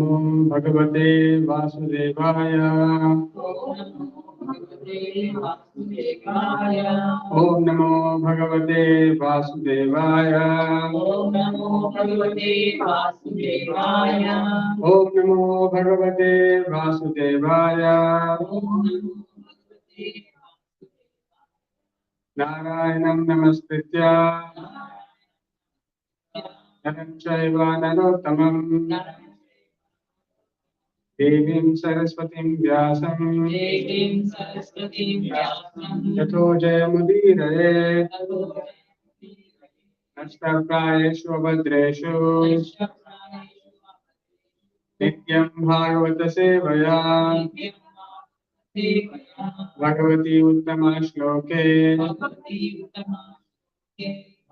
ओम भगवते वासुदेवाय। ओम नमो भगवते वासुदेवाय। ओम नमो भगवते वासुदेवाय। ओम नमो भगवते वासुदेवाय। नारायणं नमस्कृत्य नरं चैव नरोत्तमं देवीं सरस्वतीं व्यासं ततो जयमुदीरये। नमस्कृत्य भद्रेषु नित्यं भागवत सेवया भगवती उत्तम श्लोके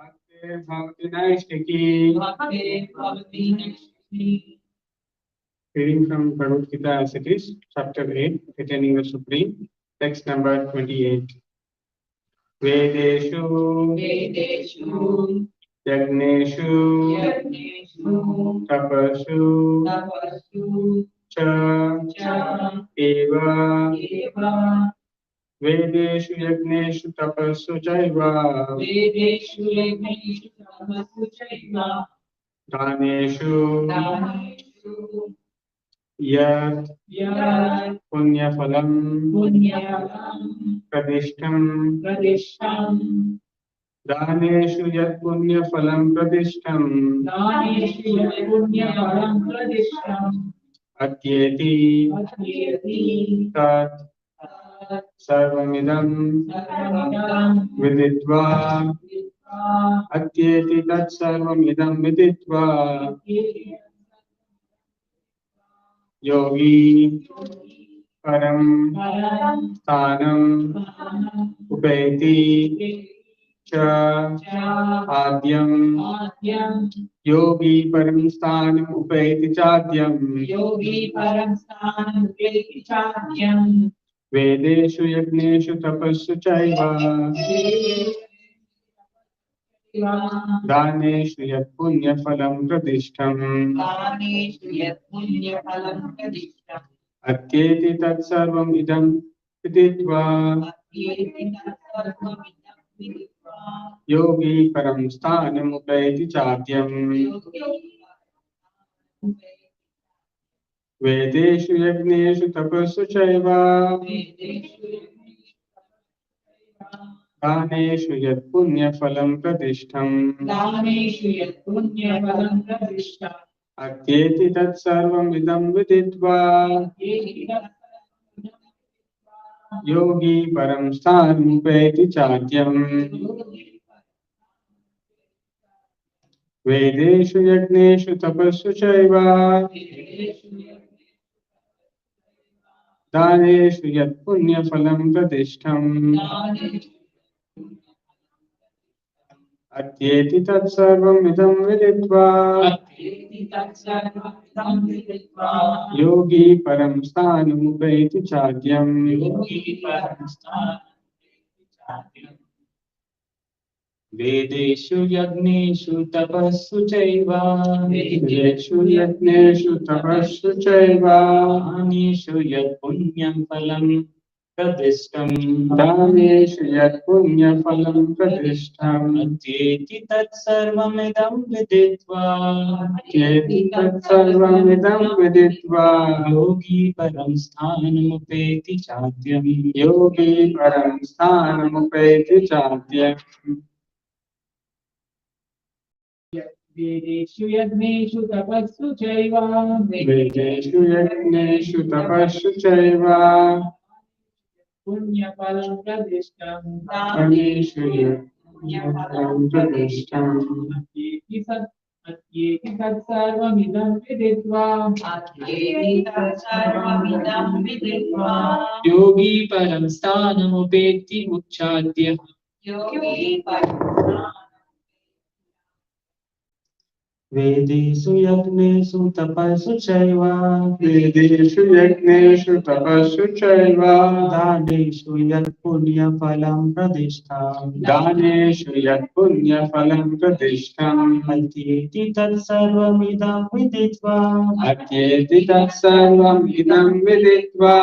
भक्ते भवति नैष्ठिकी। Reading from Bhagavad Gita as it is, chapter 8, containing the Supreme, text number 28. Vedeshu Yagneshu Tapasu Cha Eva Vedeshu Yagneshu Tapasu Chaiva Daneshu Yat Punyafalam Pradishtam Daneshu Yat Punyafalam Pradishtam Atyeti Tat Sarvamidam Viditva Atyeti Tat Sarvamidam Viditva Yogi Param Sthanam Upeti Cha Adyam Yogi Param Sthanam Upeti Chadyam Vedeshu Yagneshu Tapassu Chaiva Daneshu Yat Punyafalam Pradishtam Atyeti Tat Sarvam Idam Viditva Yogi Param Sthanam Upeti Chadyam Vedeshu Yagneshu Tapassu Chaiva Daneshu Yat Punyafalam Pradishtam Atyeti Tat Sarvam Idam Viditva Yogi Param Sthanam Upeti Chadyam Vedeshu Yagneshu Tapassu Chaiva Daneshu Yat Punyafalam Pradishtam Atyeti Tat Sarvam Idam Viditva Yogi Param Sthanam Upeti Chadyam Vedeshu Yagneshu Tapassu Chaiva Vedeshu Yagneshu Tapassu Chaiva Daneshu Yat Punyam Phalam Pradishtam Daneshu Yat Punyafalam Pradishtam Atyeti Tat Sarvamidam Viditva Atyeti Tat Sarvamidam Viditva Yogi Param Sthanam Upeti Chadyam Yogi Param Sthanam Upeti Chadyam Vedeshu Yagneshu Tapassu Chaiva Vedeshu Yagneshu Tapassu Chaiva Punya Palam Pradishtam Daneshu Yat Punyafalam Pradishtam Atyeti Tat Sarvamidam Viditva Yogi Param Sthanam Upeti Uchadya वेदेषु यज्ञेषु तपस्सु चैव वेदेषु यज्ञेषु तपस्सु चैव दानेषु यत् पुण्यफलं प्रतिष्ठाम् दानेषु यत् पुण्यफलं प्रतिष्ठम् अत्येति तत्सर्वमिदं विदित्वा अत्येति तत्सर्वम् इदं विदित्वा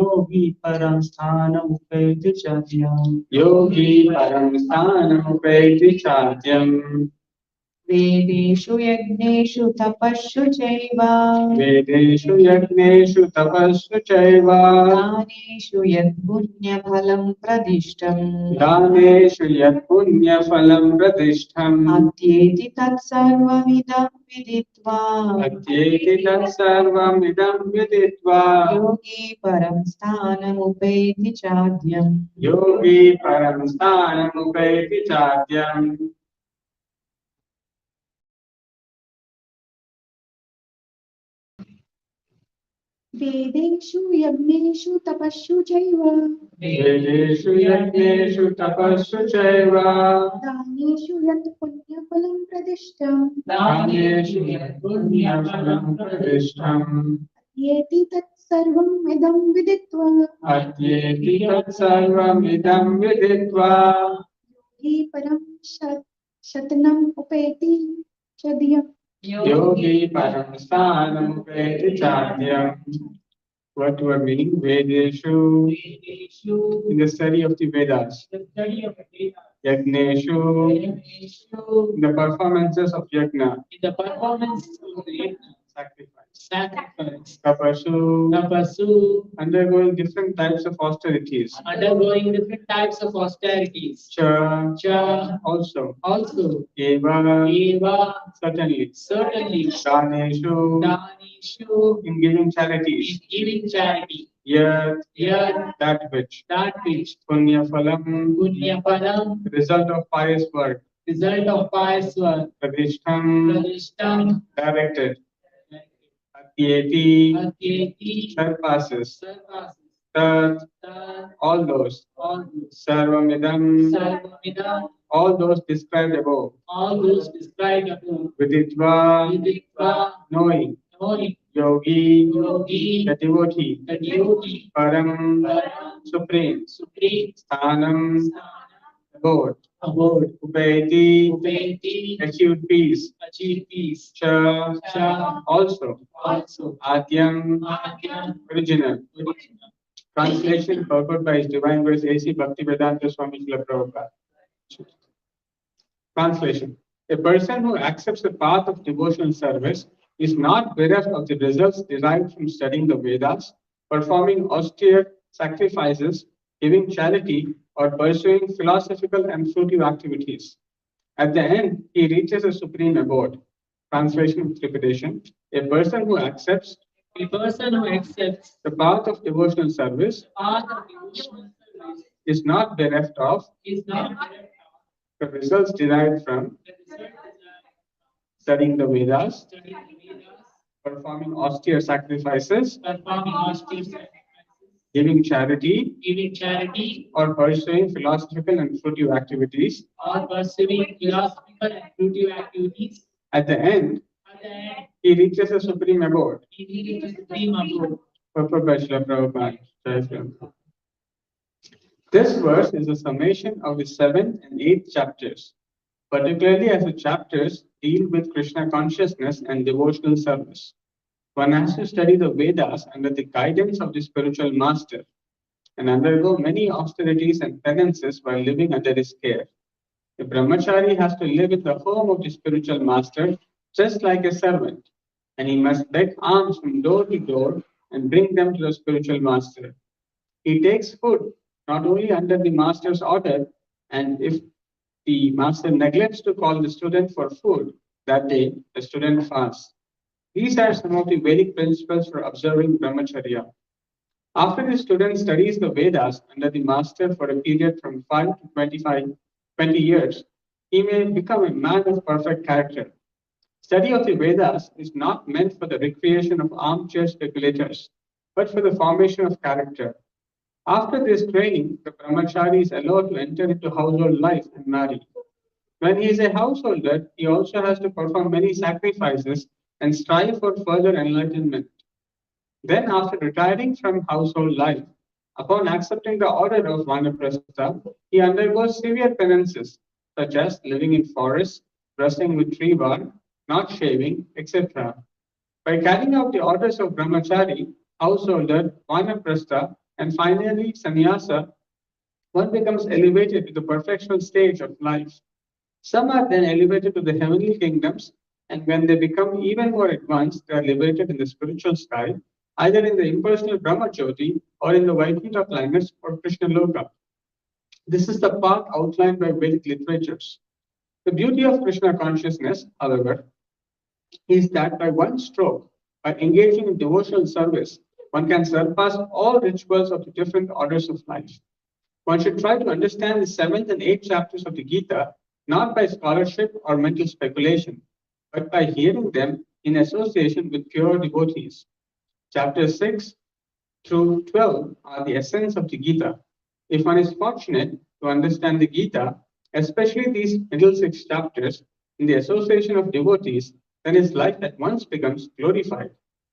योगी परं स्थानमुपैति चाद्यम् योगी परं स्थानमुपैति चाद्यम् वेदेषु यज्ञेषु तपस्सु चैव वेदेषु यज्ञेषु तपस्सु चैव दानेषु यत्पुण्यफलं प्रदिष्टम् दानेषु यत् पुण्यफलं प्रतिष्ठम् अत्येति तत्सर्वमिदं विदित्वा अत्येति तत्सर्वमिदं विदित्वा योगी परं स्थानमुपैति चाद्यम् योगी परं स्थानमुपैति चाद्यम् वेदेषु यज्ञेषु तपस्सु चैव वेदेषु यज्ञेषु तपस्सु चैव दानेषु यत् पुण्यफलं प्रदिष्टम् दानेषु यत् पुण्यफलं प्रतिष्ठम् येति तत्सर्वम् इदं विदित्वा अत्येति तत्सर्वमिदं विदित्वा योगी परं शतनम् उपैति चद्यम् योगी परं स्थानमुपैति चाद्यम्. What were meaning? Vedeshu, in the study of the Vedas. Yagneshu, in the performances of yagna. The performance of the yajna, Sacrifice. sacrifice, tapasu, Undergoing different types of austerities. undergoing different types of austerities. Cha, also. Eva, certainly. Daneshu, in giving charities. Charity. Yat, that which. Punyaphalam, result of pious work. Pradishtam, directed. Atyeti, surpasses. Tat, all those. Sarvamidam, all those described above. Viditva, knowing. Yogi, the devotee. Param, supreme. Sthanam, abode. Upayati, achieved peace. Cha, also. Adyam, original. Translation purport by His Divine Grace A.C. Bhaktivedanta Swami Srila Prabhupada. Translation. A person who accepts the path of devotional service is not bereft of the results derived from studying the Vedas, performing austere sacrifices, giving charity, or pursuing philosophical and fruitive activities. At the end, he reaches a supreme abode. Translation with repetition. A person who accepts The the path of devotional service path of devotional service is not bereft of is not the results derived from studying the Vedas, performing austere sacrifices, performing austere sacrifices, giving charity, or pursuing philosophical and fruitive activities. pursuing philosophical and fruitive activities. At the end, At the end, he reaches a supreme abode. he reaches the supreme abode. Purport by Srila Prabhupada. Jai Sri Ram. This verse is a summation of the 7th and 8th chapters, particularly as the chapters deal with Krishna consciousness and devotional service. One has to study the Vedas under the guidance of the spiritual master and undergo many austerities and penances while living under his care. The brahmachari has to live in the home of the spiritual master just like a servant, and he must beg alms from door to door and bring them to the spiritual master. He takes food not only under the master's order, and if the master neglects to call the student for food that day, the student fasts. These are some of the Vedic principles for observing brahmacharya. After the student studies the Vedas under the master for a period from 5 to 20 years, he may become a man of perfect character. Study of the Vedas is not meant for the recreation of armchair speculators, but for the formation of character. After this training, the brahmachari is allowed to enter into household life and marry. When he is a householder, he also has to perform many sacrifices and strive for further enlightenment. Then, after retiring from household life, upon accepting the order of Vanaprastha, he undergoes severe penances, such as living in forests, wrestling with tree bark, not shaving, etc. By carrying out the orders of Brahmachari, householder, Vanaprastha, and finally sannyasa, one becomes elevated to the perfectional stage of life. Some are then elevated to the heavenly kingdoms, and when they become even more advanced, they are liberated in the spiritual sky, either in the impersonal Brahma Jyoti or in the Vaikuntha planets or Krishna Loka. This is the path outlined by Vedic literatures. The beauty of Krishna consciousness, however, is that by one stroke, by engaging in devotional service, one can surpass all rituals of the different orders of life. One should try to understand the seventh and eighth chapters of the Gita not by scholarship or mental speculation, but by hearing them in association with pure devotees. Chapters 6 through 12 are the essence of the Gita. If one is fortunate to understand the Gita, especially these middle six chapters, in the association of devotees, then his life at once becomes glorified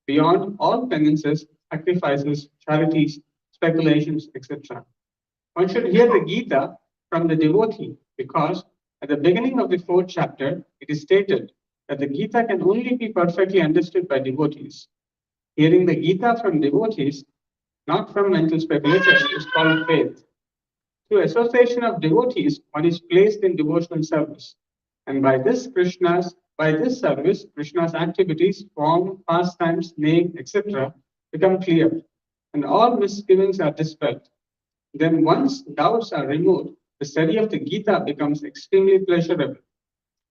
beyond all penances, sacrifices, charities, speculations, etc. One should hear the Gita from the devotee because at the beginning of the fourth chapter, it is stated that the Gita can only be perfectly understood by devotees. Hearing the Gita from devotees, not from mental speculators, is called faith. Through association of devotees, one is placed in devotional service. And by this service, Krishna's activities, form, pastimes, name, etc., become clear, and all misgivings are dispelled. Then, once doubts are removed, the study of the Gita becomes extremely pleasurable,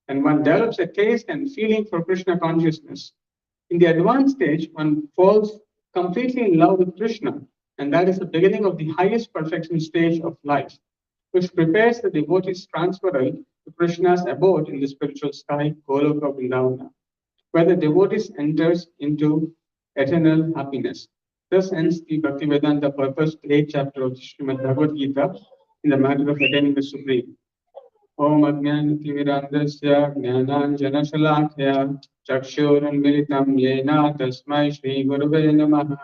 and one develops a taste and feeling for Krishna consciousness. In the advanced stage, one falls completely in love with Krishna, and that is the beginning of the highest perfection stage of life, which prepares the devotee's transferal to Krishna's abode in the spiritual sky, Goloka Vrindavana, where the devotee enters into eternal happiness. Thus ends the Bhaktivedanta purpose, 8th chapter of the Srimad Bhagavad Gita, in the matter of attaining the Supreme. Om Ajnanatimirandasya Jnananjanashalakya Chakshurunmilitam Yena Tasmai Shri Gurave Namaha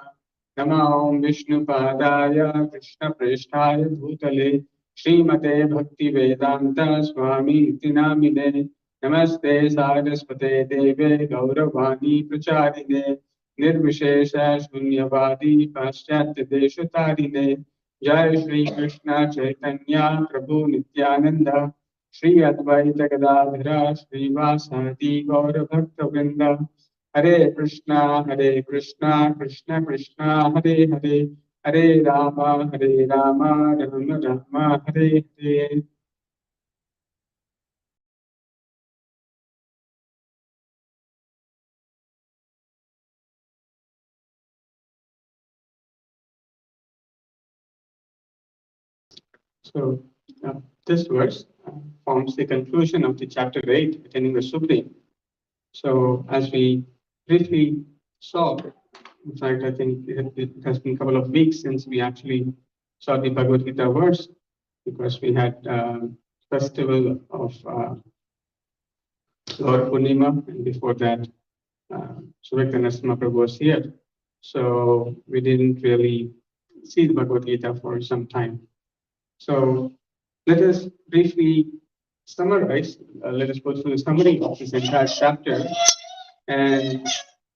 Nama Om Vishnu Padaya Krishna Presthaya Bhutale Srimate Bhakti Vedanta Swami Tinamine Namaste Saraswate Deve Gauravani Pracharine Nirvishesha Shunyavadi Paschatya Deshatarine Jai Shri Krishna Chaitanya Prabhu Nityananda Shri Advaita Gadadhara Srivasadi Gaura Bhakta Vrinda Hare Krishna Krishna Krishna Hare Hare Hare Rama Rama Rama Hare Hare. So this verse forms the conclusion of the chapter 8, attaining the Supreme. So as we briefly saw, in fact, I think it has been a couple of weeks since we actually saw the Bhagavad Gita verse, because we had festival of Gaur Purnima, and before that, Suvekta Narasimha Prabhu was here. So we didn't really see the Bhagavad Gita for some time. So let us briefly summarize, let us go through the summary of this entire chapter and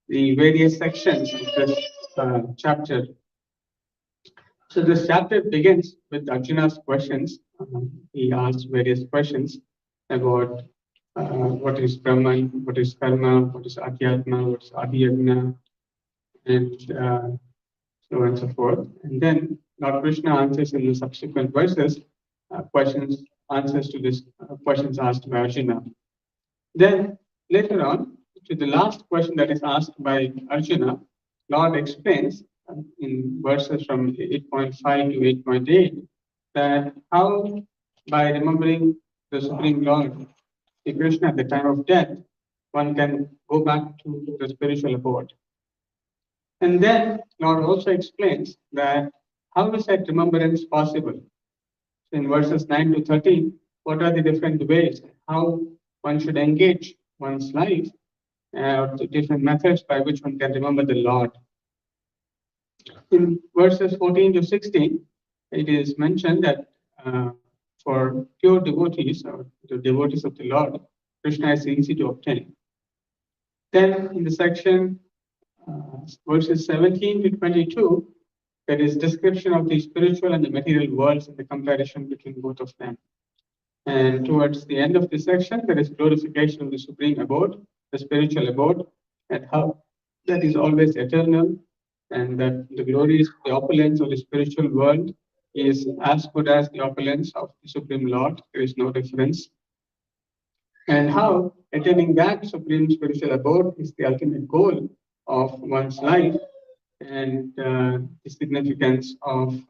the various sections of this chapter. So this chapter begins with Arjuna's questions. He asks various questions about what is Brahman, what is Karma, what is Adhyatma, what is Adhyagna, and so on and so forth. And then Lord Krishna answers in the subsequent verses answers to these questions asked by Arjuna. Then later on, to the last question that is asked by Arjuna, Lord explains in verses from 8.5 to 8.8 that how by remembering the Supreme Lord, Sri Krishna at the time of death, one can go back to the spiritual abode. And then Lord also explains that how is that remembrance possible? So in verses 9 to 13, what are the different ways, how one should engage one's life, the different methods by which one can remember the Lord. In verses 14 to 16, it is mentioned that for pure devotees or the devotees of the Lord, Krishna is easy to obtain. Then in the section verses 17 to 22, there is description of the spiritual and the material worlds and the comparison between both of them. And towards the end of the section, there is glorification of the supreme abode, the spiritual abode, and how that is always eternal, and that the glories, the opulence of the spiritual world is as good as the opulence of the Supreme Lord. There is no difference. And how attaining that supreme spiritual abode is the ultimate goal of one's life, and the significance of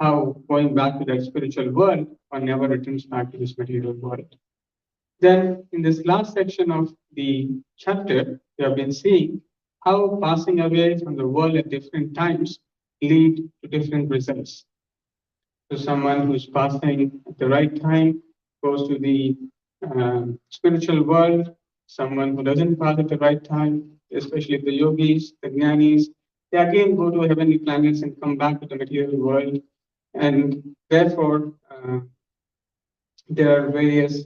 how going back to that spiritual world, one never returns back to this material world. Then, in this last section of the chapter, we have been seeing how passing away from the world at different times lead to different results. So, someone who's passing at the right time goes to the spiritual world. Someone who doesn't pass at the right time, especially the yogis, the jnanis, they again go to heavenly planets and come back to the material world. And therefore, there are various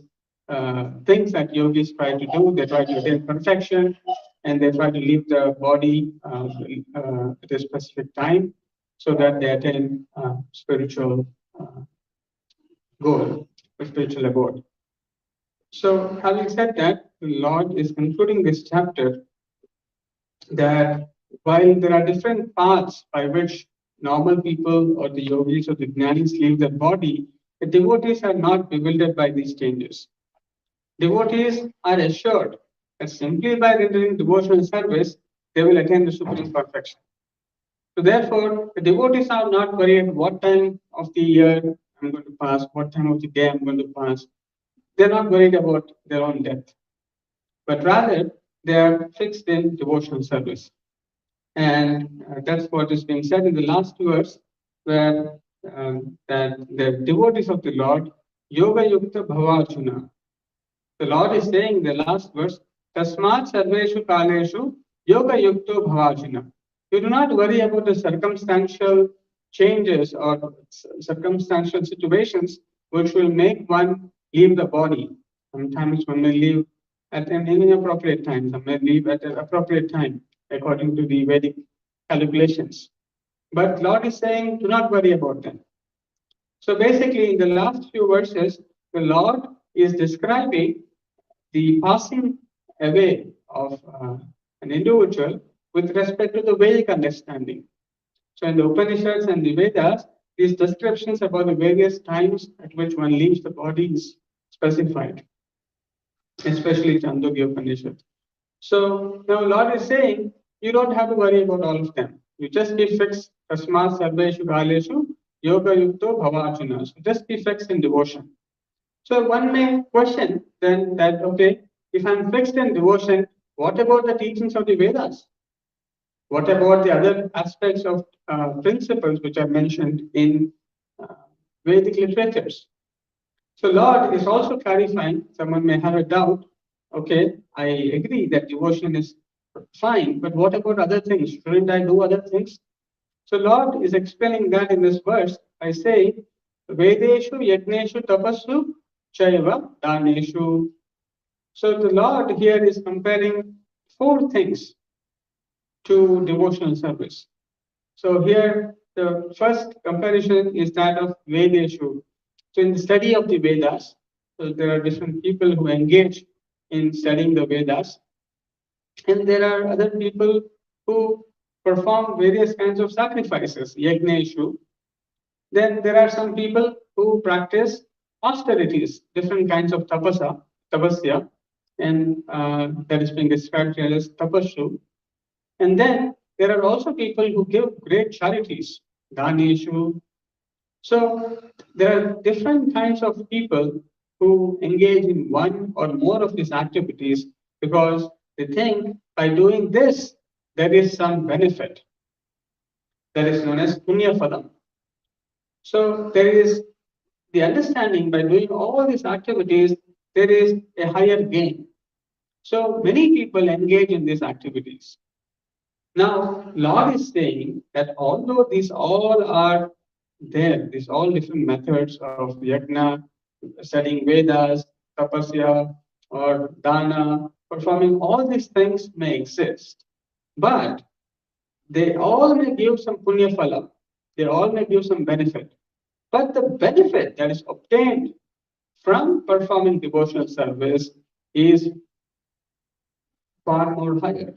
things that yogis try to do. They try to attain perfection, and they try to leave the body at a specific time so that they attain spiritual goal, a spiritual abode. So, having said that, the Lord is concluding this chapter that while there are different paths by which normal people or the yogis or the jnanis leave their body, the devotees are not bewildered by these changes. Devotees are assured that simply by rendering devotional service, they will attain the supreme perfection. So therefore, the devotees are not worried what time of the year I'm going to pass, what time of the day I'm going to pass. They're not worried about their own death, but rather they are fixed in devotional service. And that's what is being said in the last verse, where that the devotees of the Lord, Yoga Yukta Bhavachuna. The Lord is saying in the last verse, Tasmat Sarveshu Kaleshu Yoga Yukto Bhavachuna. You do not worry about the circumstantial changes or circumstantial situations which will make one leave the body. Sometimes one may leave at an inappropriate time, some may leave at an appropriate time according to the Vedic calculations. But Lord is saying, do not worry about them. So basically, in the last few verses, the Lord is describing the passing away of an individual with respect to the Vedic understanding. So in the Upanishads and the Vedas, these descriptions about the various times at which one leaves the body is specified, especially Chandogya Upanishad. So now Lord is saying, you don't have to worry about all of them. You just be fixed, Tasma Sarveshu Kaleshu, Yoga Yukto Bhavachuna. So just be fixed in devotion. So one may question then that, okay, if I'm fixed in devotion, what about the teachings of the Vedas? What about the other aspects of principles which are mentioned in Vedic literatures? So Lord is also clarifying, someone may have a doubt, okay, I agree that devotion is fine, but what about other things? Shouldn't I do other things? So Lord is explaining that in this verse by saying, Vedeshu Yagneshu Tapassu Chaiva Daneshu. So the Lord here is comparing four things to devotional service. So here the first comparison is that of Vedeshu. So in the study of the Vedas, so there are different people who engage in studying the Vedas, and there are other people who perform various kinds of sacrifices, yagneshu. Then there are some people who practice austerities, different kinds of tapasya, and that is being described here as tapashu. And then there are also people who give great charities, daneshu. So there are different kinds of people who engage in one or more of these activities because they think by doing this, there is some benefit that is known as punya phalam. So there is the understanding by doing all these activities, there is a higher gain. So many people engage in these activities. Now, Lord is saying that although these all are there, these all different methods of yajna, studying Vedas, tapasya, or dana, performing all these things may exist, but they all may give some punya phala, they all may give some benefit. But the benefit that is obtained from performing devotional service is far more higher.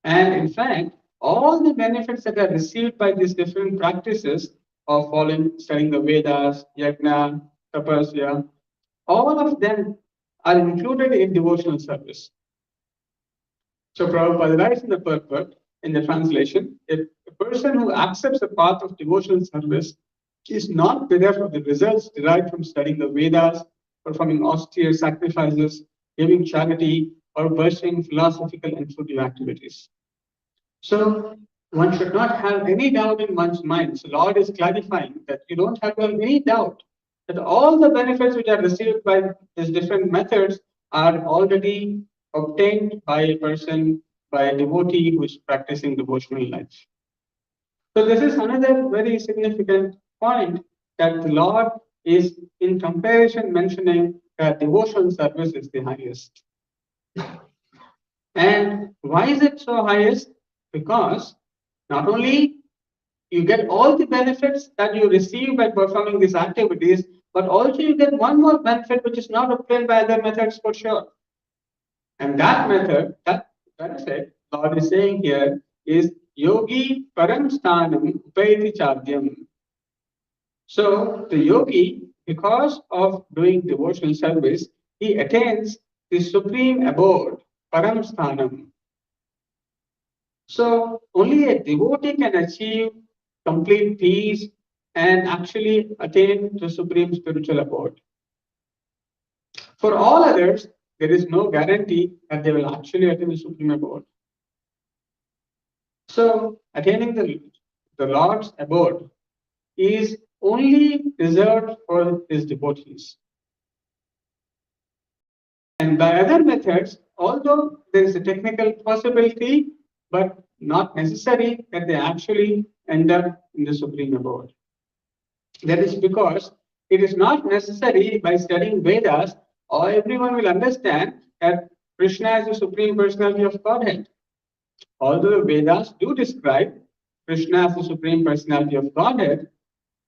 And in fact, all the benefits that are received by these different practices of following, studying the Vedas, yajna, tapasya, all of them are included in devotional service. So Prabhupada writes in the purport, in the translation, if a person who accepts the path of devotional service is not bereft of the results derived from studying the Vedas, performing austere sacrifices, giving charity, or pursuing philosophical and fruitive activities. So one should not have any doubt in one's mind. So Lord is clarifying that you don't have to have any doubt that all the benefits which are received by these different methods are already obtained by a person, by a devotee who is practicing devotional life. So this is another very significant point that the Lord is in comparison mentioning that devotional service is the highest. And why is it so highest? Because not only you get all the benefits that you receive by performing these activities, but also you get one more benefit which is not obtained by other methods for sure. And that method, that benefit, Lord is saying here, is yogi param sthanam upayati chadyam. So the yogi, because of doing devotional service, he attains the supreme abode, param sthanam. So only a devotee can achieve complete peace and actually attain the supreme spiritual abode. For all others, there is no guarantee that they will actually attain the supreme abode. So attaining the Lord's abode is only reserved for his devotees. And by other methods, although there is a technical possibility, but not necessary that they actually end up in the supreme abode. That is because it is not necessary by studying Vedas, or everyone will understand that Krishna is the supreme personality of Godhead. Although the Vedas do describe Krishna as the supreme personality of Godhead,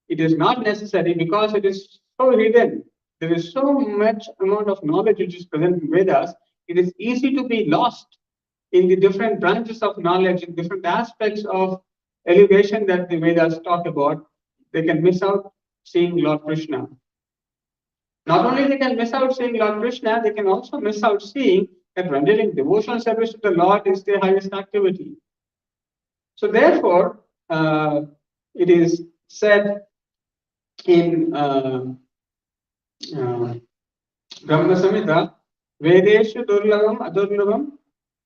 it is not necessary because it is so hidden. There is so much amount of knowledge which is present in Vedas, it is easy to be lost in the different branches of knowledge, in different aspects of elevation that the Vedas talk about. They can miss out seeing Lord Krishna. Not only they can miss out seeing Lord Krishna, they can also miss out seeing that rendering devotional service to the Lord is their highest activity. So therefore, it is said in Brahma Samhita, Vedeshu Durlavam Adurlavam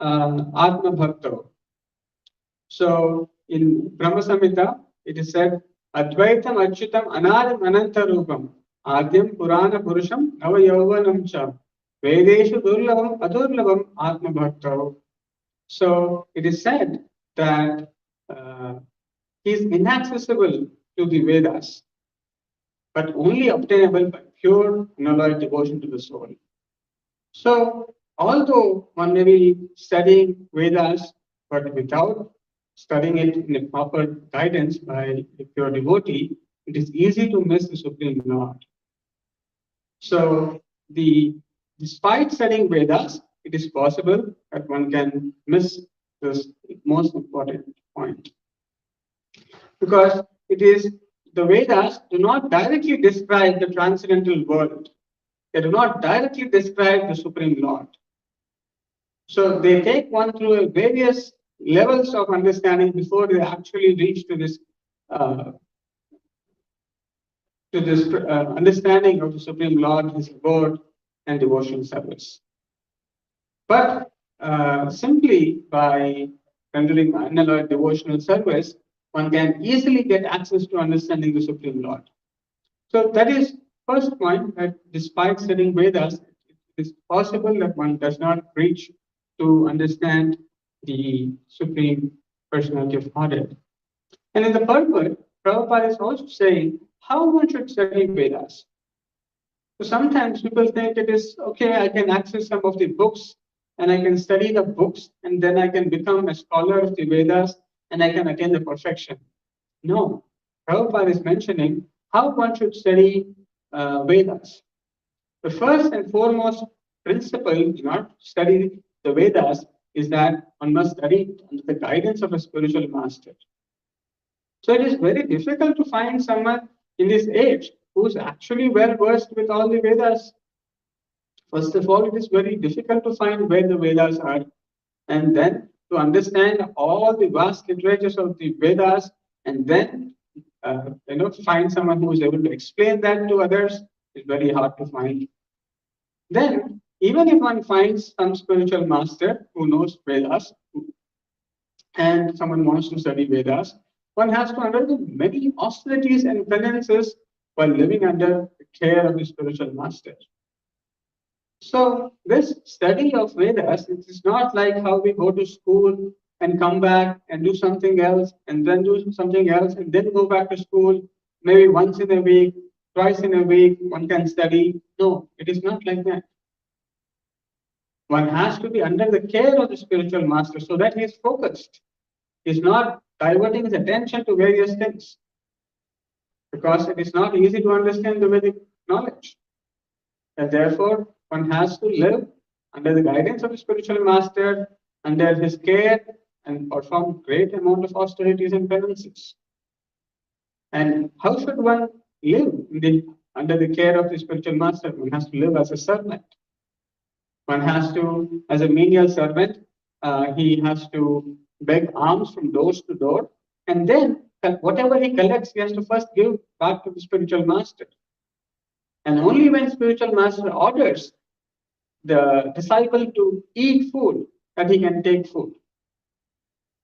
Atma Bhakto. So in Brahma Samhita, it is said, Advaitam Achyutam Anadam Anantarupam Adyam Purana Purusham Nava Yauvanam Cha Vedeshu Durlavam Adurlavam Atma Bhakto. So it is said that he is inaccessible to the Vedas, but only obtainable by pure unalloyed devotion to the soul. So, although one may be studying Vedas, but without studying it in a proper guidance by a pure devotee, it is easy to miss the Supreme Lord. So, despite studying Vedas, it is possible that one can miss this most important point. Because it is the Vedas do not directly describe the transcendental world. They do not directly describe the Supreme Lord. So they take one through various levels of understanding before they actually reach to this understanding of the Supreme Lord, His abode, and devotional service. But simply by rendering unalloyed devotional service, one can easily get access to understanding the Supreme Lord. So that is first point, that despite studying Vedas, it is possible that one does not reach to understand the Supreme Personality of Godhead. And in the purport, Prabhupada is also saying how one should study Vedas. So sometimes people think it is okay, I can access some of the books and I can study the books and then I can become a scholar of the Vedas and I can attain the perfection. No, Prabhupada is mentioning how one should study Vedas. The first and foremost principle in order to study the Vedas is that one must study under the guidance of a spiritual master. So it is very difficult to find someone in this age who's actually well versed with all the Vedas. First of all, it is very difficult to find where the Vedas are, and then to understand all the vast literatures of the Vedas, and then find someone who is able to explain that to others is very hard to find. Then, even if one finds some spiritual master who knows Vedas, and someone wants to study Vedas, one has to undergo many austerities and penances while living under the care of the spiritual master. So this study of Vedas, it is not like how we go to school and come back and do something else and then do something else and then go back to school. Maybe once in a week, twice in a week, one can study. No, it is not like that. One has to be under the care of the spiritual master so that he is focused. He is not diverting his attention to various things, because it is not easy to understand the Vedic knowledge. And therefore, one has to live under the guidance of the spiritual master, under his care, and perform great amount of austerities and penances. And how should one live under the care of the spiritual master? One has to live as a servant. One has to, as a menial servant, he has to beg alms from door to door, and then whatever he collects, he has to first give back to the spiritual master. And only when spiritual master orders the disciple to eat food, that he can take food.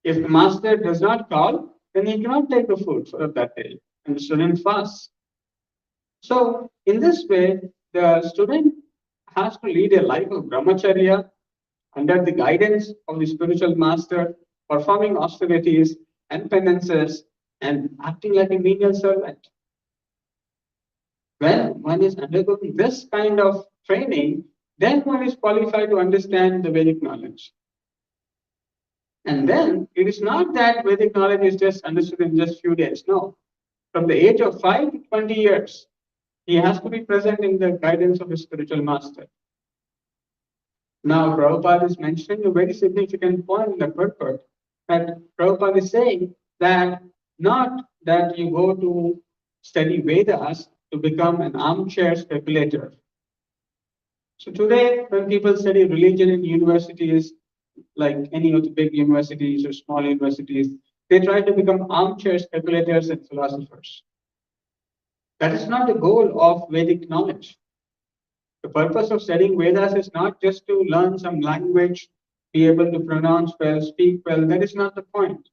If the master does not call, then he cannot take the food for that day, and the student fasts. So, in this way, the student has to lead a life of brahmacharya under the guidance of the spiritual master, performing austerities and penances and acting like a menial servant. When one is undergoing this kind of training, then one is qualified to understand the Vedic knowledge. And then it is not that Vedic knowledge is just understood in just few days. No. From the age of 5 to 20 years, he has to be present in the guidance of his spiritual master. Now, Prabhupada is mentioning a very significant point in the purport, that Prabhupada is saying that not that you go to study Vedas to become an armchair speculator. So today, when people study religion in universities, like any of the big universities or small universities, they try to become armchair speculators and philosophers. That is not the goal of Vedic knowledge. The purpose of studying Vedas is not just to learn some language, be able to pronounce well, speak well. That is not the point.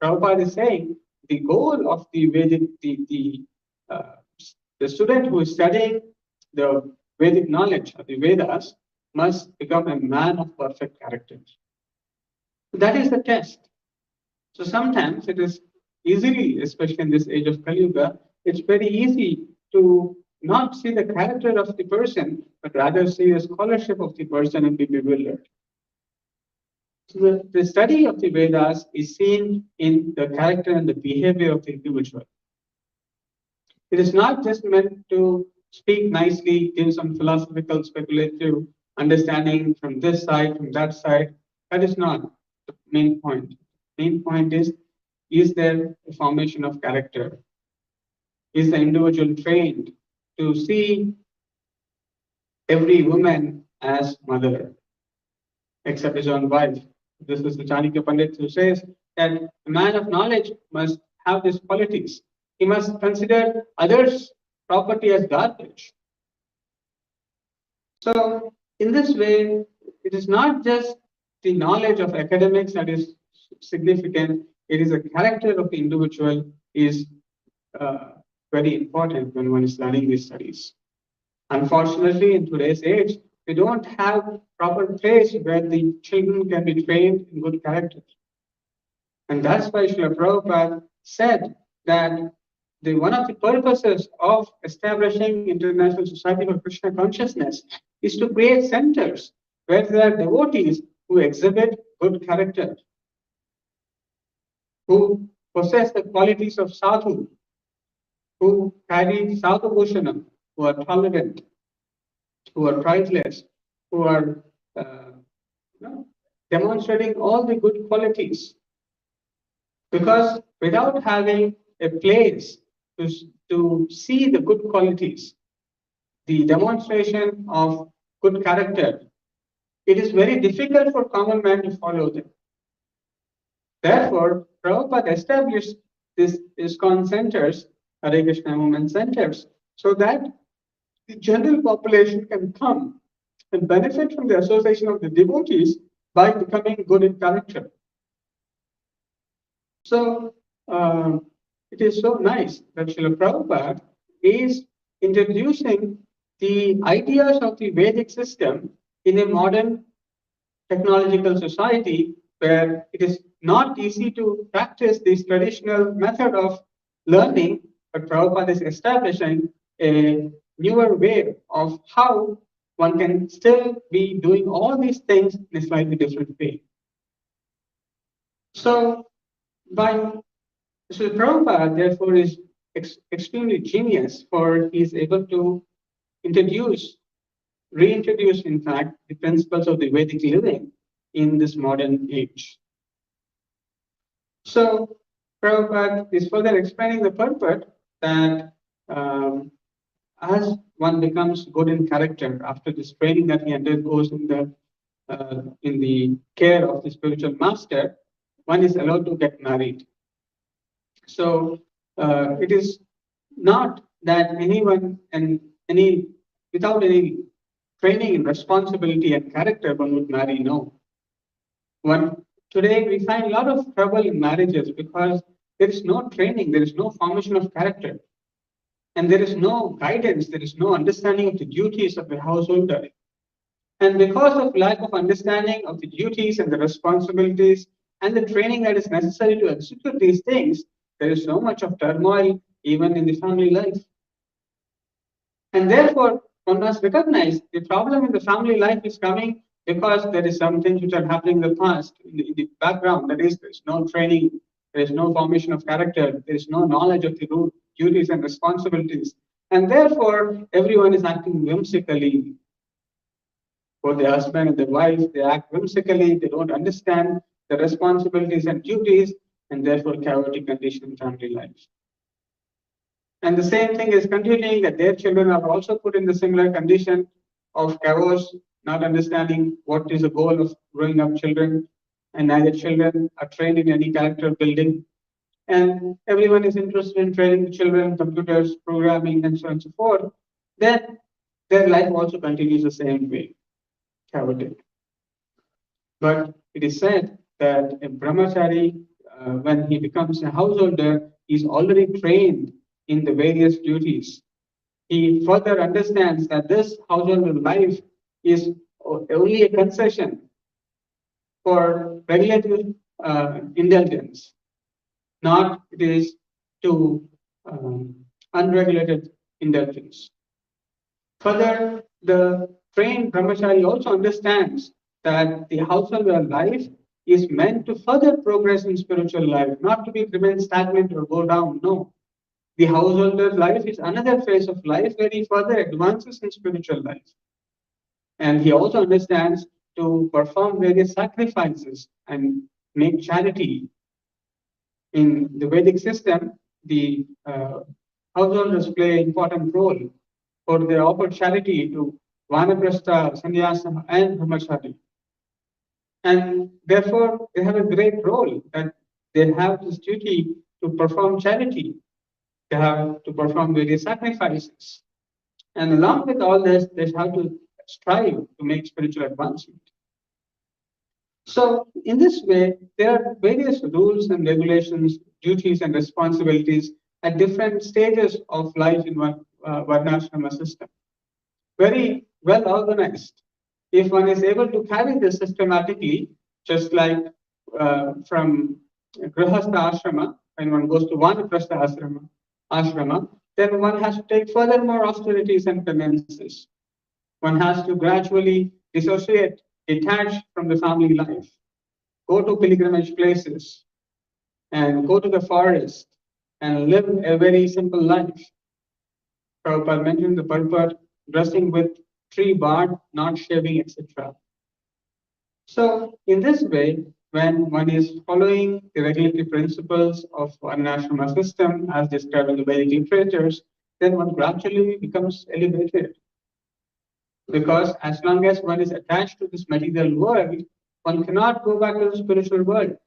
Prabhupada is saying the goal of the Vedic, the student who is studying the Vedic knowledge of the Vedas must become a man of perfect character. That is the test. So sometimes it is easily, especially in this age of Kali Yuga, it's very easy to not see the character of the person, but rather see the scholarship of the person and be bewildered. So the study of the Vedas is seen in the character and the behavior of the individual. It is not just meant to speak nicely, give some philosophical, speculative understanding from this side, from that side. That is not the main point. The main point is there a formation of character? Is the individual trained to see every woman as mother, except his own wife? This is the Chanakya Pandit who says that a man of knowledge must have these qualities. He must consider others' property as garbage. So, in this way, it is not just the knowledge of academics that is significant, it is the character of the individual is very important when one is learning these studies. Unfortunately, in today's age, we don't have proper place where the children can be trained in good character. And that's why Srila Prabhupada said that one of the purposes of establishing International Society for Krishna Consciousness is to create centers where there are devotees who exhibit good character, who possess the qualities of sadhu, who carry sadhu bhushanam, who are tolerant, who are priceless, who are demonstrating all the good qualities. Because without having a place to see the good qualities, the demonstration of good character, it is very difficult for common man to follow them. Therefore, Prabhupada established these ISKCON centers, Hare Krishna movement centers, so that the general population can come and benefit from the association of the devotees by becoming good in character. So it is so nice that Srila Prabhupada is introducing the ideas of the Vedic system in a modern technological society where it is not easy to practice this traditional method of learning, but Prabhupada is establishing a newer way of how one can still be doing all these things in a slightly different way. So, so Prabhupada, therefore, is extremely genius, for he is able to reintroduce, in fact, the principles of the Vedic living in this modern age. So Prabhupada is further explaining the purport that as one becomes good in character after this training that he undergoes in the care of the spiritual master, one is allowed to get married. So it is not that anyone without any training in responsibility and character one would marry. No. Today we find a lot of trouble in marriages because there is no training, there is no formation of character, and there is no guidance, there is no understanding of the duties of a householder. And because of lack of understanding of the duties and the responsibilities and the training that is necessary to execute these things, there is so much of turmoil even in the family life. And therefore, one must recognize the problem in the family life is coming because there is some things which are happening in the past, in the background. That is, there is no training, there is no formation of character, there is no knowledge of the root duties and responsibilities. And therefore, everyone is acting whimsically. For the husband and the wife, they act whimsically, they don't understand the responsibilities and duties, and therefore chaotic condition in family life. And the same thing is continuing that their children are also put in the similar condition of chaos, not understanding what is the goal of growing up children, and neither children are trained in any character building. And everyone is interested in training the children, computers, programming, and so on and so forth. Then their life also continues the same way, chaotic. But it is said that a brahmachari, when he becomes a householder, is already trained in the various duties. He further understands that this household life is only a concession for regulative indulgence, not it is to unregulated indulgence. Further, the trained brahmachari also understands that the household life is meant to further progress in spiritual life, not to remain stagnant or go down. No. The householder life is another phase of life where he further advances in spiritual life. And he also understands to perform various sacrifices and make charity. In the Vedic system, the householders play an important role, for they offer charity to Vanaprastha, Sannyasa, and Brahmachari. And therefore, they have a great role that they have this duty to perform charity. They have to perform various sacrifices. And along with all this, they have to strive to make spiritual advancement. So in this way, there are various rules and regulations, duties and responsibilities at different stages of life in one Varnashrama system. Very well organized. If one is able to carry this systematically, just like from Grihastha ashrama, when one goes to Vanaprastha ashrama, then one has to take further more austerities and penances. One has to gradually dissociate, detach from the family life, go to pilgrimage places, and go to the forest and live a very simple life. Prabhupada mentioned the purport dressing with tree bark, not shaving, etc. So, in this way, when one is following the regulatory principles of Varnashrama system as described in the Vedic literatures, then one gradually becomes elevated. Because as long as one is attached to this material world, one cannot go back to the spiritual world.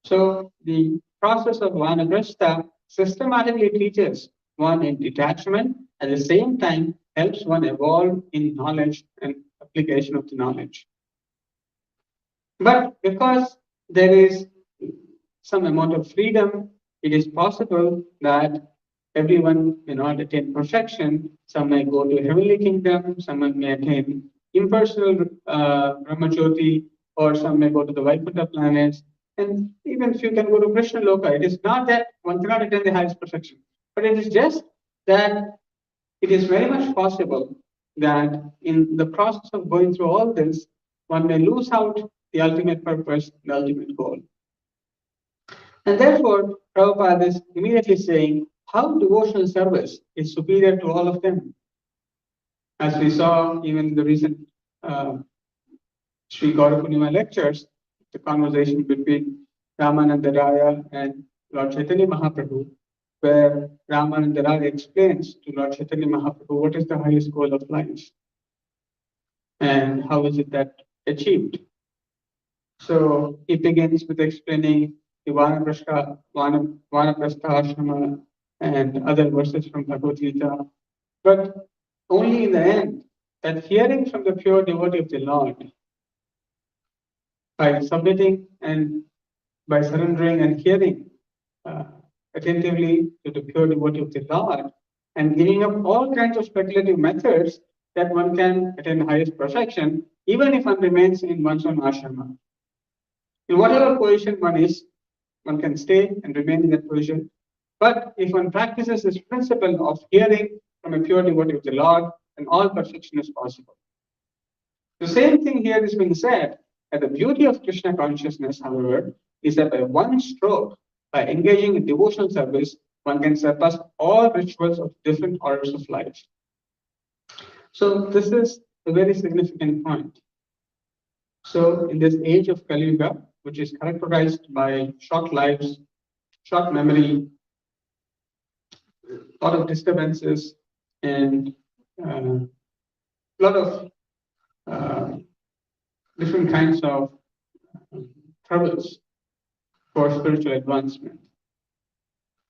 So the process of Vanaprastha systematically teaches one in detachment, at the same time helps one evolve in knowledge and application of the knowledge. But because there is some amount of freedom, it is possible that everyone may not attain perfection. Some may go to heavenly kingdom, someone may attain impersonal Brahmajyoti, or some may go to the Vaikuntha planets, and even few can go to Krishna Loka. It is not that one cannot attain the highest perfection, but it is just that it is very much possible that in the process of going through all this, one may lose out the ultimate purpose, the ultimate goal. And therefore, Prabhupada is immediately saying how devotional service is superior to all of them. As we saw even in the recent Sri Gaura Purnima lectures, the conversation between Ramananda Raya and Lord Chaitanya Mahaprabhu, where Ramananda Raya explains to Lord Chaitanya Mahaprabhu what is the highest goal of life and how is it that achieved. So he begins with explaining the Vanaprastha ashrama and other verses from Bhagavad Gita. But only in the end, that hearing from the pure devotee of the Lord, by submitting and by surrendering and hearing attentively to the pure devotee of the Lord, and giving up all kinds of speculative methods, that one can attain highest perfection, even if one remains in one's own ashrama. In whatever position one is, one can stay and remain in that position. But if one practices this principle of hearing from a pure devotee of the Lord, then all perfection is possible. The same thing here is being said, that the beauty of Krishna consciousness, however, is that by one stroke, by engaging in devotional service, one can surpass all rituals of different orders of life. So this is a very significant point. So in this age of Kali Yuga, which is characterized by short lives, short memory, a lot of disturbances, and a lot of different kinds of troubles for spiritual advancement.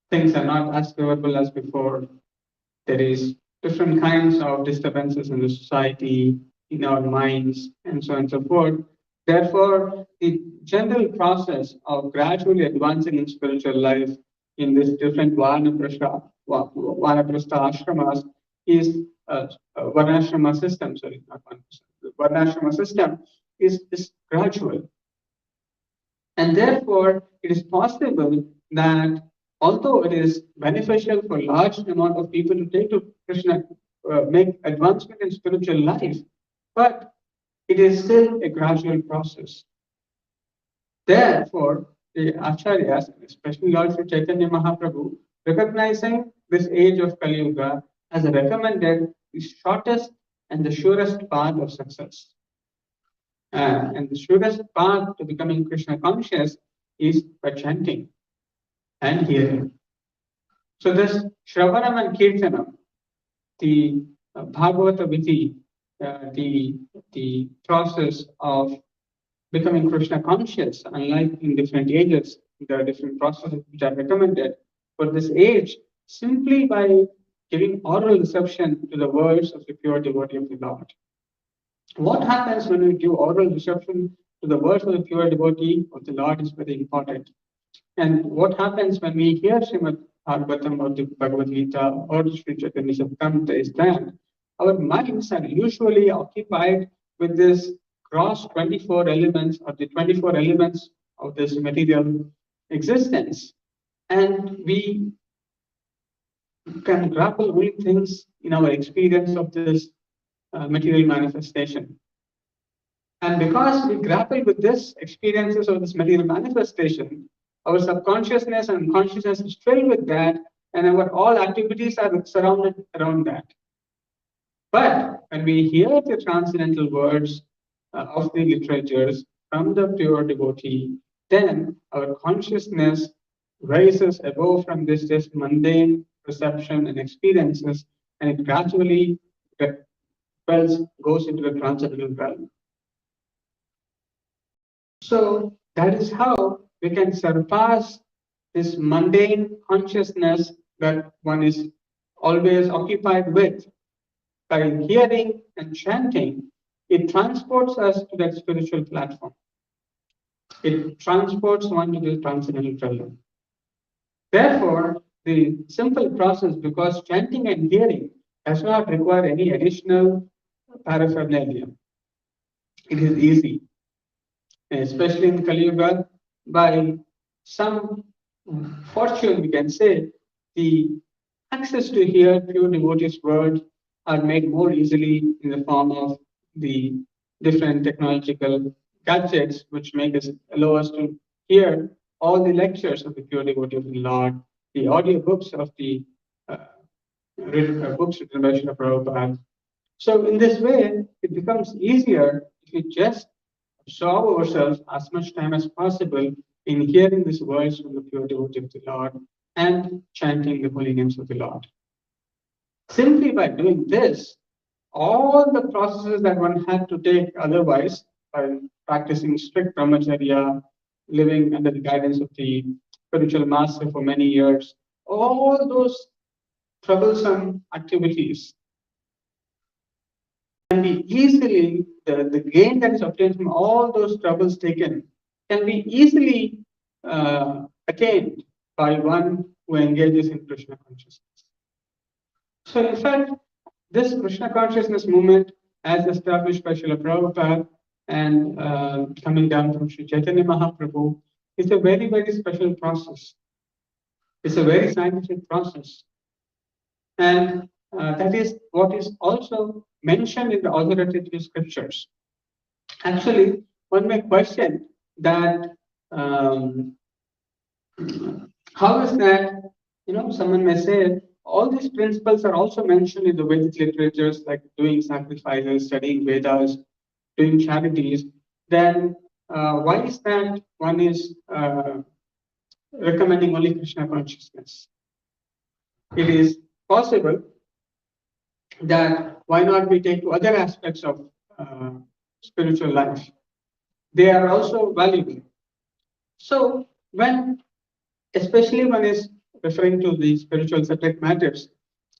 Things are not as favorable as before. There is different kinds of disturbances in the society, in our minds, and so on and so forth. Therefore, the general process of gradually advancing in spiritual life in this different Vanaprastha ashramas is Varnashrama system, sorry, not Vanaprastha. Varnashrama system is gradual. And therefore, it is possible that although it is beneficial for a large amount of people to take to Krishna, make advancement in spiritual life, but it is still a gradual process. Therefore, the Acharyas, especially Lord Sri Chaitanya Mahaprabhu, recognizing this age of Kali Yuga, has recommended the shortest and the surest path of success. And the surest path to becoming Krishna conscious is by chanting and hearing. So this Shravanam and Kirtanam, the Bhagavata Viti, the process of becoming Krishna conscious, unlike in different ages, there are different processes which are recommended. For this age, simply by giving oral reception to the words of the pure devotee of the Lord. What happens when we give oral reception to the words of the pure devotee of the Lord is very important. And what happens when we hear Srimad Bhagavatam or the Bhagavad Gita or the Sri Chaitanya Charitamrita is that our minds are usually occupied with this gross 24 elements or the 24 elements of this material existence. And we can grapple only things in our experience of this material manifestation. And because we grapple with this experiences of this material manifestation, our subconsciousness and consciousness is filled with that, and our all activities are surrounded around that. But when we hear the transcendental words of the literatures from the pure devotee, then our consciousness rises above from this just mundane perception and experiences, and it gradually goes into the transcendental realm. So that is how we can surpass this mundane consciousness that one is always occupied with. By hearing and chanting, it transports us to that spiritual platform. It transports one to the transcendental realm. Therefore, the simple process, because chanting and hearing does not require any additional paraphernalia. It is easy, especially in Kali Yuga, by some fortune, we can say, the access to hear pure devotees' words are made more easily in the form of the different technological gadgets, which allow us to hear all the lectures of the pure devotee of the Lord, the audio books of the books written by Srila Prabhupada. So in this way, it becomes easier if we just absorb ourselves as much time as possible in hearing these words from the pure devotee of the Lord and chanting the holy names of the Lord. Simply by doing this, all the processes that one had to take otherwise, by practicing strict brahmacharya, living under the guidance of the spiritual master for many years, all those troublesome activities can be easily, the gain that is obtained from all those troubles taken can be easily attained by one who engages in Krishna consciousness. So in fact, this Krishna consciousness movement, as established by Srila Prabhupada and coming down from Sri Chaitanya Mahaprabhu, is a very, very special process. It's a very scientific process. And that is what is also mentioned in the authoritative scriptures. Actually, one may question that how is that, someone may say, all these principles are also mentioned in the Vedic literatures, like doing sacrifices, studying Vedas, doing charities. Then why is that one is recommending only Krishna consciousness? It is possible that why not we take to other aspects of spiritual life? They are also valuable. So especially when is referring to the spiritual subject matters,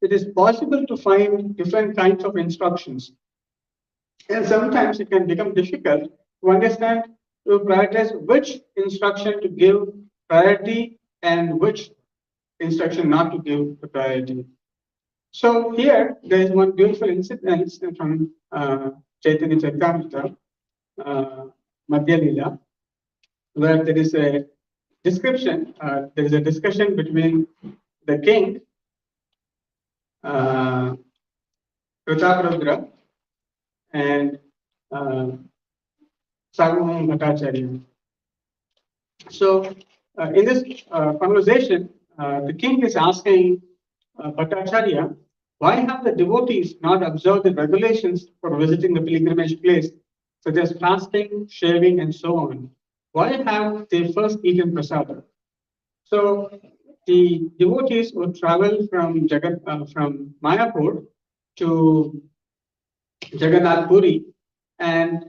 it is possible to find different kinds of instructions. And sometimes it can become difficult to understand, to prioritize which instruction to give priority and which instruction not to give the priority. So here there is one beautiful incident from Chaitanya Charitamrita, Madhya Lila, where there is a description, there is a discussion between the king, Prataparudra, and Sarvabhauma Bhattacharya. So in this conversation, the king is asking Bhattacharya, why have the devotees not observed the regulations for visiting the pilgrimage place, such as fasting, shaving, and so on? Why have they first eaten prasada? So the devotees would travel from from Mayapur to Jagannath Puri, and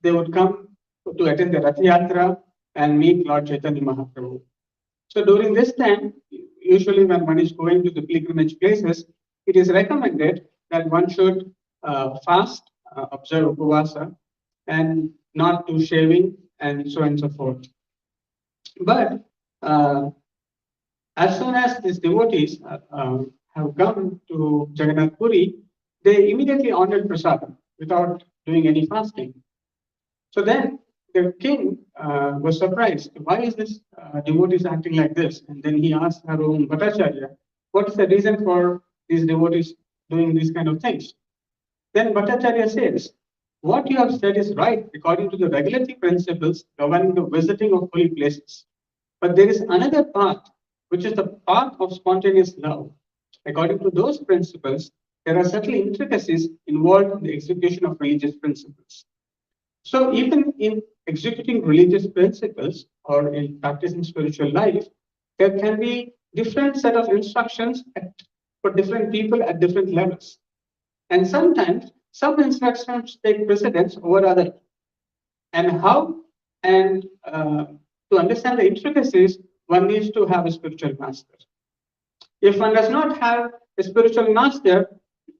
they would come to attend the Rath Yatra and meet Lord Chaitanya Mahaprabhu. So during this time, usually when one is going to the pilgrimage places, it is recommended that one should fast, observe upavasa, and not do shaving, and so on and so forth. But as soon as these devotees have come to Jagannath Puri, they immediately honored prasadam without doing any fasting. So then the king was surprised. Why is this devotees acting like this? And then he asked our own Bhattacharya, what is the reason for these devotees doing these kind of things? Then Bhattacharya says, what you have said is right according to the regulatory principles governing the visiting of holy places. But there is another path, which is the path of spontaneous love. According to those principles, there are certain intricacies involved in the execution of religious principles. So even in executing religious principles or in practicing spiritual life, there can be different set of instructions for different people at different levels. And sometimes some instructions take precedence over other. And to understand the intricacies, one needs to have a spiritual master. If one does not have a spiritual master,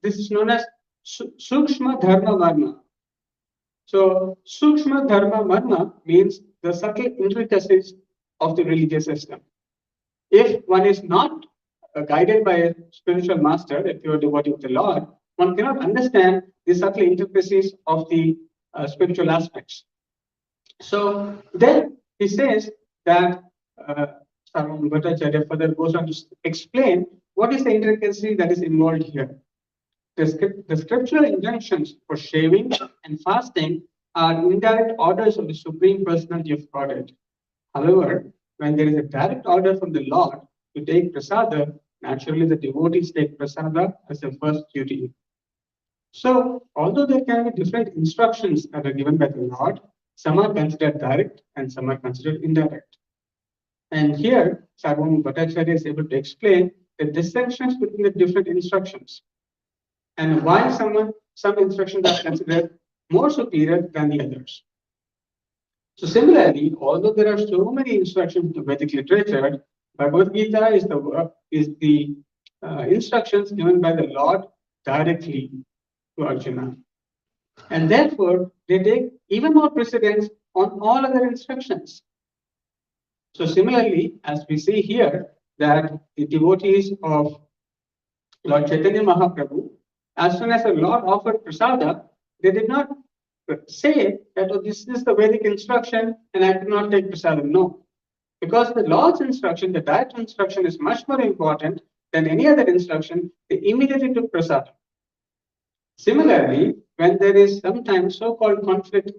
this is known as Sukshma Dharma Varma. So, Sukshma Dharma Varma means the subtle intricacies of the religious system. If one is not guided by a spiritual master, a pure devotee of the Lord, one cannot understand the subtle intricacies of the spiritual aspects. So then he says that Sarvam Bhattacharya further goes on to explain what is the intricacy that is involved here. The scriptural injunctions for shaving and fasting are indirect orders of the Supreme Personality of Godhead. However, when there is a direct order from the Lord to take prasada, naturally the devotees take prasada as their first duty. So, although there can be different instructions that are given by the Lord, some are considered direct and some are considered indirect. And here, Sarvam Bhattacharya is able to explain the distinctions between the different instructions and why some instructions are considered more superior than the others. So similarly, although there are so many instructions in the Vedic literature, Bhagavad Gita is the instructions given by the Lord directly to Arjuna. And therefore, they take even more precedence on all other instructions. So similarly, as we see here, that the devotees of Lord Chaitanya Mahaprabhu, as soon as the Lord offered prasada, they did not say that, oh, this is the Vedic instruction and I cannot take prasada. No. Because the Lord's instruction, the direct instruction, is much more important than any other instruction, they immediately took prasada. Similarly, when there is sometimes so-called conflict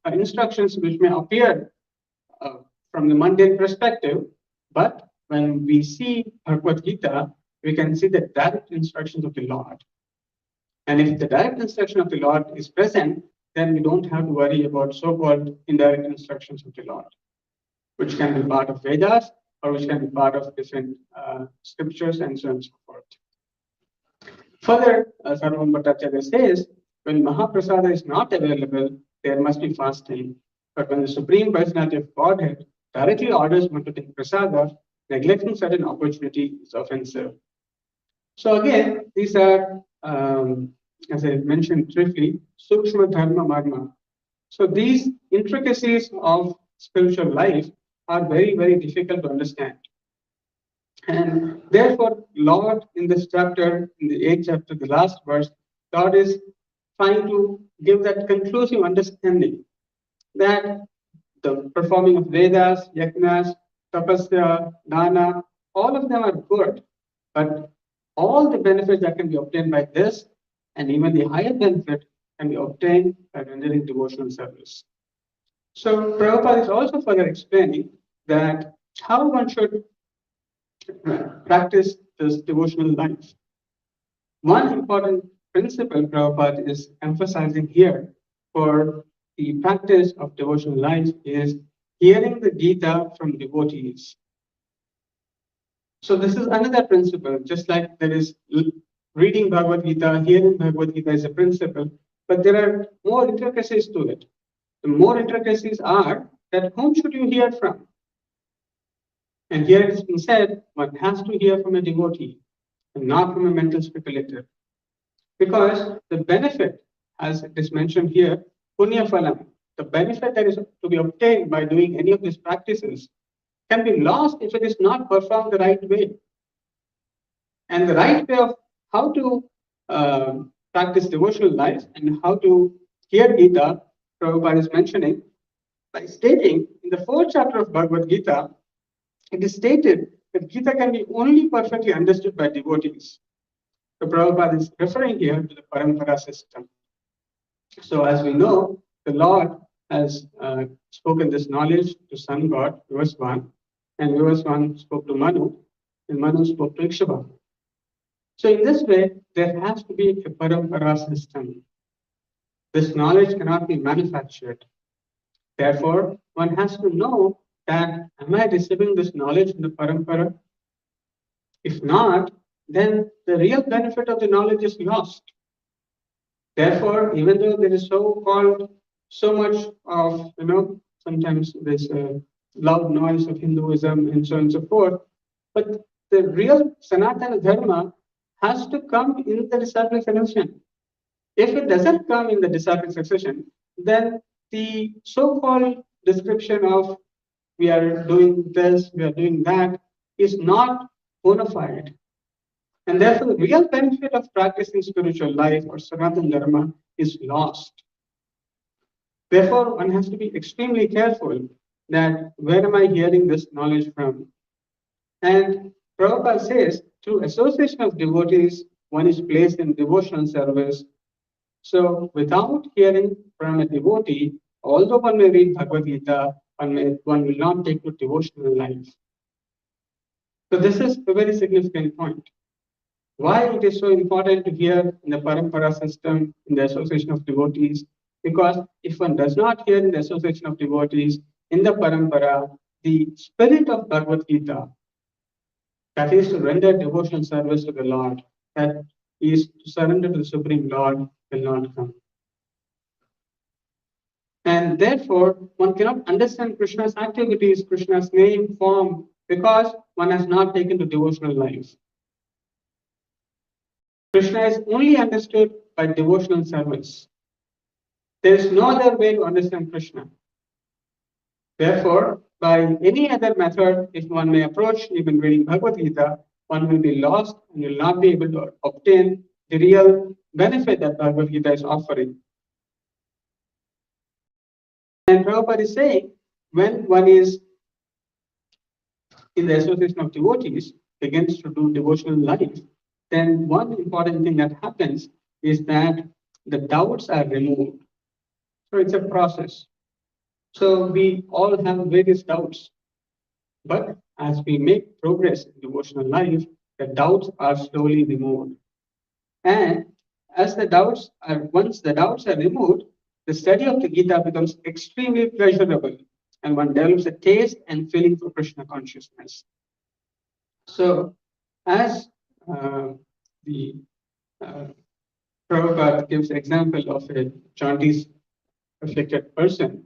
instructions which may appear from the mundane perspective, but when we see Bhagavad Gita, we can see the direct instructions of the Lord. And if the direct instruction of the Lord is present, then we don't have to worry about so-called indirect instructions of the Lord, which can be part of Vedas or which can be part of different scriptures and so on and so forth. Further, Sarvam Bhattacharya says, when Mahaprasada is not available, there must be fasting. But when the Supreme Personality of Godhead directly orders one to take prasada, neglecting certain opportunity is offensive. So again, these are, as I mentioned briefly, Sukshma Dharma Marma. So these intricacies of spiritual life are very, very difficult to understand. And therefore, Lord, in this chapter, in the 8th chapter, the last verse, Lord is trying to give that conclusive understanding that the performing of Vedas, Yajnas, Tapasya, Dana, all of them are good, but all the benefits that can be obtained by this, and even the higher benefit, can be obtained by rendering devotional service. So Prabhupada is also further explaining that how one should practice this devotional life. One important principle Prabhupada is emphasizing here for the practice of devotional life is hearing the Gita from devotees. So this is another principle, just like there is reading Bhagavad Gita, hearing Bhagavad Gita is a principle, but there are more intricacies to it. The more intricacies are that whom should you hear from? And here it has been said, one has to hear from a devotee and not from a mental speculator. Because the benefit, as it is mentioned here, punya phalam, the benefit that is to be obtained by doing any of these practices can be lost if it is not performed the right way. And the right way of how to practice devotional life and how to hear Gita, Prabhupada is mentioning by stating in the fourth chapter of Bhagavad Gita, it is stated that Gita can be only perfectly understood by devotees. So Prabhupada is referring here to the parampara system. So as we know, the Lord has spoken this knowledge to Sun God, Vivasvan, and Vivasvan spoke to Manu, and Manu spoke to Ikshava. So in this way, there has to be a parampara system. This knowledge cannot be manufactured. Therefore, one has to know that, am I receiving this knowledge in the parampara? If not, then the real benefit of the knowledge is lost. Therefore, even though there is so much of, sometimes this loud noise of Hinduism and so on and so forth, but the real Sanatana Dharma has to come in the disciplic succession. If it doesn't come in the disciplic succession, then the so-called description of we are doing this, we are doing that, is not bona fide. And therefore, the real benefit of practicing spiritual life or Sanatana Dharma is lost. Therefore, one has to be extremely careful that where am I hearing this knowledge from? And Prabhupada says, through association of devotees, one is placed in devotional service. So without hearing from a devotee, although one may read Bhagavad Gita, one will not take to devotional life. So this is a very significant point. Why it is so important to hear in the parampara system, in the association of devotees? Because if one does not hear in the association of devotees, in the parampara, the spirit of Bhagavad Gita, that is to render devotional service to the Lord, that is to surrender to the Supreme Lord, will not come. And therefore, one cannot understand Krishna's activities, Krishna's name, form, because one has not taken to devotional life. Krishna is only understood by devotional service. There is no other way to understand Krishna. Therefore, by any other method, if one may approach even reading Bhagavad Gita, one will be lost and will not be able to obtain the real benefit that Bhagavad Gita is offering. And Prabhupada is saying, when one is in the association of devotees, begins to do devotional life, then one important thing that happens is that the doubts are removed. So it's a process. So we all have various doubts. But as we make progress in devotional life, the doubts are slowly removed. And once the doubts are removed, the study of the Gita becomes extremely pleasurable, and one develops a taste and feeling for Krishna consciousness. So, as the Prabhupada gives example of a jaundice afflicted person,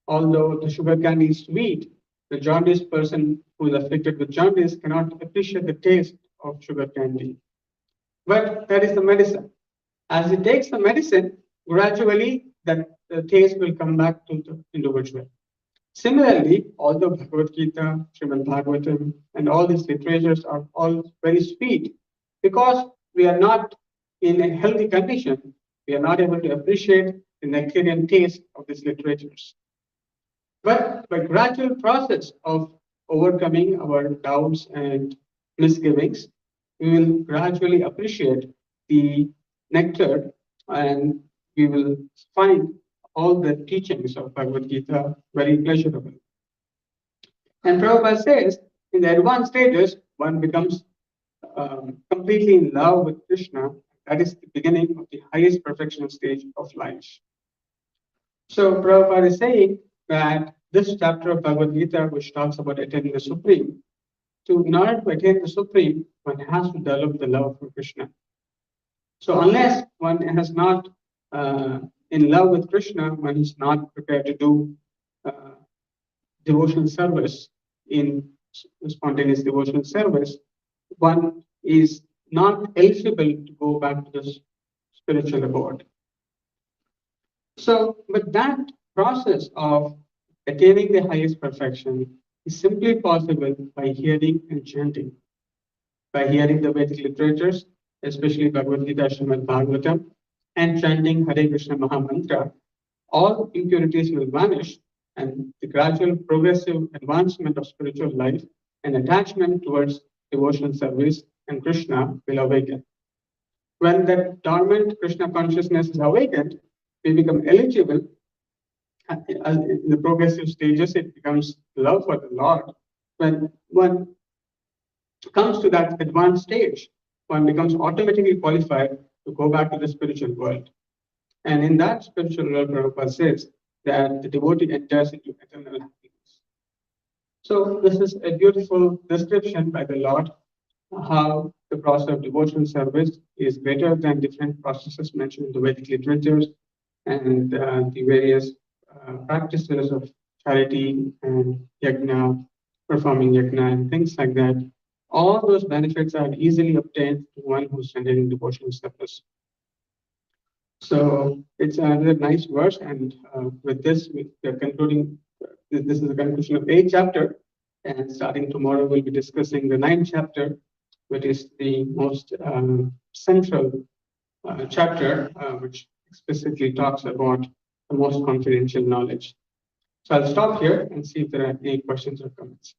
although the sugar candy is sweet, the jaundice person who is afflicted with jaundice cannot appreciate the taste of sugar candy. But that is the medicine. As he takes the medicine, gradually the taste will come back to the individual. Similarly, although Bhagavad Gita, Srimad Bhagavatam, and all these literatures are all very sweet, because we are not in a healthy condition, we are not able to appreciate the nectarian taste of these literatures. But by gradual process of overcoming our doubts and misgivings, we will gradually appreciate the nectar, and we will find all the teachings of Bhagavad Gita very pleasurable. And Prabhupada says, in the advanced stages, one becomes completely in love with Krishna. That is the beginning of the highest perfection stage of life. So Prabhupada is saying that this chapter of Bhagavad Gita, which talks about attaining the Supreme, in order to attain the Supreme, one has to develop the love for Krishna. So unless one has not in love with Krishna, one is not prepared to do devotional service in spontaneous devotional service, one is not eligible to go back to the spiritual abode. So, but that process of attaining the highest perfection, is simply possible by hearing and chanting. By hearing the Vedic literatures, especially Bhagavad Gita, Srimad Bhagavatam, and chanting Hare Krishna Mahamantra, all impurities will vanish and the gradual progressive advancement of spiritual life and attachment towards devotional service and Krishna will awaken. When that dormant Krishna consciousness is awakened, we become eligible. In the progressive stages, it becomes love for the Lord. When one comes to that advanced stage, one becomes automatically qualified to go back to the spiritual world. And in that spiritual world, Prabhupada says that the devotee enters into eternal happiness. So this is a beautiful description by the Lord how the process of devotional service is better than different processes mentioned in the Vedic literatures and the various practices of charity and yajna, performing yajna and things like that. All those benefits are easily obtained to one who's rendering devotional service. So it's another nice verse, and with this, we are concluding. This is the conclusion of 8th chapter, and starting tomorrow, we'll be discussing the 9th chapter, which is the most central chapter, which explicitly talks about the most confidential knowledge. So I'll stop here and see if there are any questions or comments.